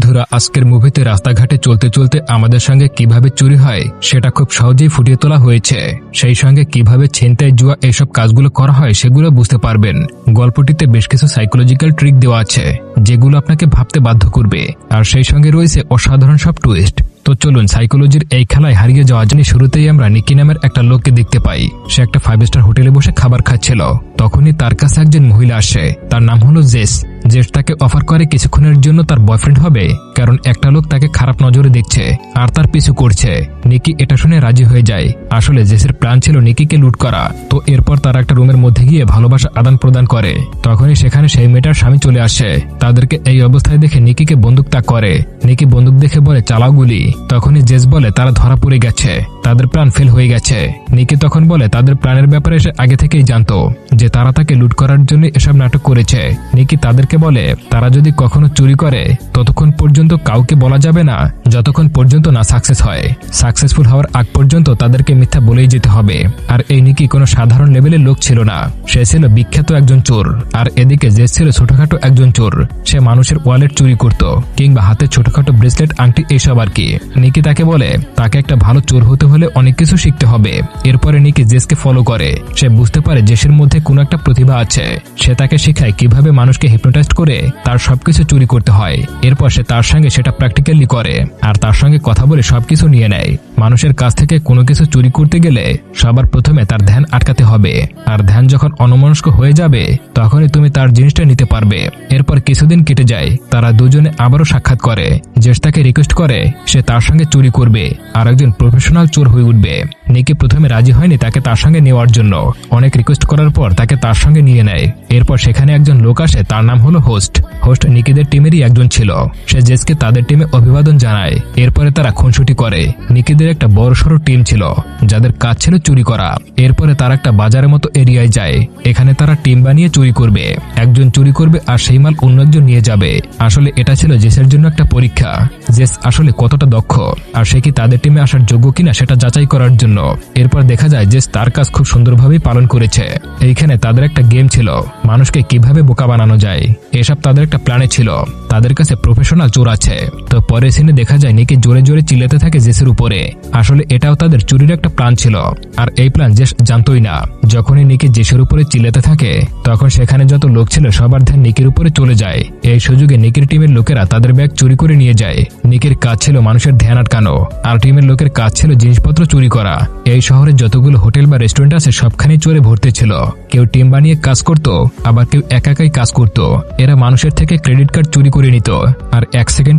বন্ধুরা, আজকের মুভিতে রাস্তাঘাটে চলতে চলতে আমাদের সঙ্গে কিভাবে চুরি হয় সেটা খুব সহজেই ফুটিয়ে তোলা হয়েছে। সেই সঙ্গে কিভাবে ছিনতাই, জুয়া এইসব কাজগুলো করা হয় সেগুলো বুঝতে পারবেন। গল্পটিতে বেশ কিছু সাইকোলজিক্যাল ট্রিক দেওয়া আছে যেগুলো আপনাকে ভাবতে বাধ্য করবে, আর সেই সঙ্গে রয়েছে অসাধারণ সব টুইস্ট। তো চলুন সাইকোলজির এই খেলায় হারিয়ে যাওয়া জন্য শুরুতেই আমরা নিকি নামের একটা লোককে দেখতে পাই। সে একটা 5 স্টার হোটেলে বসে খাবার খাচ্ছিল। তখনই তার কাছে একজন মহিলা আসে, তার নাম হলো জেস। জেস তাকে অফার করে কিছুক্ষণের জন্য তার বয়ফ্রেন্ড হবে, কারণ একটা লোক তাকে খারাপ নজরে দেখছে আর তার পিছু করছে। নিকি এটা শুনে রাজি হয়ে যায়। আসলে জেসের প্ল্যান ছিল নিকিকে লুট করা। তো এরপর তারা একটা রুমের মধ্যে গিয়ে ভালোবাসা আদান প্রদান করে। তখনই সেখানে সেই মেয়েটার স্বামী চলে আসে। তাদেরকে এই অবস্থায় দেখে নিকিকে বন্দুক তাক করে। নিকি বন্দুক দেখে বলে, চালাও গুলি। তখনই জেস বলে তারা ধরা পড়ে গেছে, তাদের প্ল্যান ফেল হয়ে গেছে। নিকি তখন বলে তাদের প্ল্যানের ব্যাপারে সে আগে থেকেই জানতো, যে তারা তাকে লুট করার জন্য এসব নাটক করেছে। নিকি তাদেরকে বলে তারা যদি কখনো চুরি করে ততক্ষণ পর্যন্ত কাউকে বলা যাবে না, যতক্ষণ পর্যন্ত না সাকসেস হয়। সাকসেসফুল হওয়ার আগ পর্যন্ত তাদেরকে মিথ্যা বলেই যেতে হবে। আর এই নিকি কোনো সাধারণ লেভেলের লোক ছিল না, সে ছিল বিখ্যাত একজন চোর। আর এদিকে জেস ছিল ছোটখাটো একজন চোর। সে মানুষের ওয়ালেট চুরি করত, কিংবা হাতে ছোটখাটো ব্রেসলেট, আংটি এইসব আর কি। নিকি তাকে বলে তাকে একটা ভালো চোর হতে হলে অনেক কিছু শিখতে হবে। এরপরে নিকি জেসকে ফলো করে। সে বুঝতে পারে জেসের মধ্যে কোনো একটা প্রতিভা আছে। সে তাকে শেখায় কিভাবে মানুষকে হিপনোটাইজ করে তার সবকিছু চুরি করতে হয়। এরপর সে তার সঙ্গে সেটা প্র্যাকটিক্যালি করে, আর তার সঙ্গে কথা বলে সবকিছু নিয়ে নেয়। মানুষের কাছ থেকে কোনো কিছু চুরি করতে গেলে সবার প্রথমে তার ধ্যান আটকাতে হবে, আর ধ্যান যখন অন্যমনস্ক হয়ে যাবে তখনই তুমি তার জিনিসটা নিতে পারবে। এরপর কিছুদিন কেটে যায়, তারা দুজনে আবারও সাক্ষাৎ করে। জেস তাকে রিকোয়েস্ট করে সে তার সঙ্গে চুরি করবে আর একজন প্রফেশনাল চোর হয়ে উঠবে। নিকি প্রথমে রাজি হয়নি তাকে তার সঙ্গে নেওয়ার জন্য। অনেক রিকোয়েস্ট করার পর তাকে তার সঙ্গে নিয়ে নেয়। এরপর সেখানে একজন লোক আসে, তার নাম হলো হোস্ট। হোস্ট নিকিদের টিমেরই একজন ছিল। সে জেসকে তাদের টিমে অভিবাদন জানায়। এরপরে তারা খুনসুটি করে। নিকিদের একটা বড়সড় টিম ছিল যাদের কাজ ছিল চুরি করা। এরপরে তারা একটা বাজারের মতো এরিয়ায় যায়। এখানে তারা টিম বানিয়ে চুরি করবে। একজন চুরি করবে আর সেই মাল অন্য একজন নিয়ে যাবে। আসলে এটা ছিল জেসের জন্য একটা পরীক্ষা, জেস আসলে কতটা দক্ষ আর সে কি তাদের টিমে আসার যোগ্য কিনা সেটা যাচাই করার জন্য। এরপর দেখা যায় জেস তার কাজ খুব সুন্দরভাবেই পালন করেছে। এইখানে তাদের একটা গেম ছিল, মানুষকে কিভাবে বোকা বানানো যায়। এসব তাদের একটা প্ল্যানে ছিল। তাদের কাছে প্রফেশনাল চোর আছে। তো পরের সিনে দেখা যায় নিকি জোরে জোরে চিল্লাতে থাকে জেসের উপরে। আসলে এটাও তাদের চুরির একটা প্ল্যান ছিল, আর এই প্ল্যান জেস জানতোই না। যখনই নিকি জেসের উপরে চিল্লাতে থাকে তখন সেখানে যত লোক ছিল সবার ধ্যান নিকির উপরে চলে যায়। এই সুযোগে নিকির টিমের লোকেরা তাদের ব্যাগ চুরি করে নিয়ে যায়। নিকির কাজ ছিল মানুষের ধ্যান আটকানো, আর টিমের লোকের কাজ ছিল জিনিসপত্র চুরি করা। এই শহরে যতগুলো হোটেল বা রেস্টুরেন্ট আছে সবখানেই চোরে ভর্তি ছিল। কেউ টিম বানিয়ে কাজ করত, আবার কেউ একাই কাজ করত। এরা মানুষের থেকে ক্রেডিট কার্ড চুরি করে নিত, আর 1 সেকেন্ড